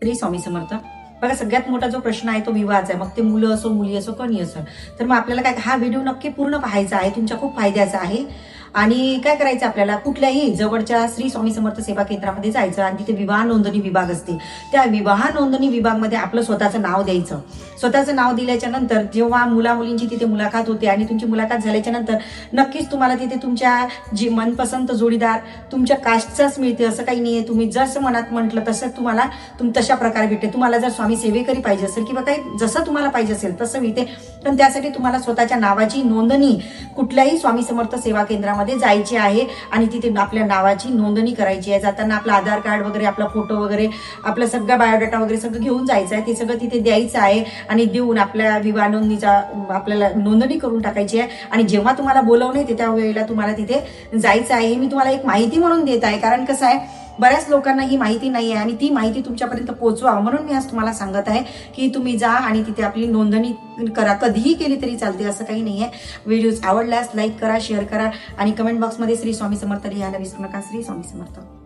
श्री स्वामी समर्थ. बघा, सगळ्यात मोठा जो प्रश्न आहे तो विवाहाचा आहे. मग ते मुलं असो, मुली असो, कोणी असो. तर मग आपल्याला काय, हा व्हिडिओ नक्की पूर्ण पाहायचा आहे, तुमच्या खूप फायद्याचा आहे. आणि काय करायचं, आपल्याला कुठल्याही जवळच्या श्री स्वामी समर्थ सेवा केंद्रामध्ये जायचं आणि तिथे विवाह नोंदणी विभाग असते. त्या विवाह नोंदणी विभागमध्ये आपलं स्वतःचं नाव द्यायचं. स्वतःचं नाव दिल्याच्या नंतर जेव्हा मुला मुलींची तिथे मुलाखत होते आणि तुमची मुलाखत झाल्याच्या नंतर नक्कीच तुम्हाला तिथे तुमच्या जी मनपसंत जोडीदार तुमच्या कास्टचाच मिळते असं काही नाहीये. तुम्ही जसं मनात म्हटलं तसं तुम्हाला तशा प्रकारे भेटते. तुम्हाला जर स्वामी सेवेकरी पाहिजे असेल किंवा काही जसं तुम्हाला पाहिजे असेल तसं मिळते. पण त्यासाठी तुम्हाला स्वतःच्या नावाची नोंदणी कुठल्याही स्वामी समर्थ सेवा केंद्रामध्ये जायची आहे आणि तिथे आपल्या नावाची नोंदणी करायची आहे. जाताना आपलं आधार कार्ड वगैरे, आपला फोटो वगैरे, आपला सगळा बायोडाटा वगैरे सगळं घेऊन जायचं आहे. ते सगळं तिथे द्यायचं आहे आणि देऊन आपल्या विवाह नोंदणीचा आपल्याला नोंदणी करून टाकायची आहे. आणि जेव्हा तुम्हाला बोलवणं येते त्यावेळेला तुम्हाला तिथे जायचं आहे. मी तुम्हाला एक माहिती म्हणून देत आहे, कारण कसं आहे, बऱ्याच लोकांना ही माहिती नाही आहे आणि ती माहिती तुमच्यापर्यंत पोहोचवा म्हणून मी आज तुम्हाला सांगत आहे की तुम्ही जा आणि तिथे आपली नोंदणी करा. कधीही केली तरी चालते, असं काही नाही आहे. व्हिडिओज आवडल्यास लाईक करा, शेअर करा आणि कमेंट बॉक्समध्ये श्री स्वामी समर्थ लिहायला विसरू नका. श्री स्वामी समर्थ.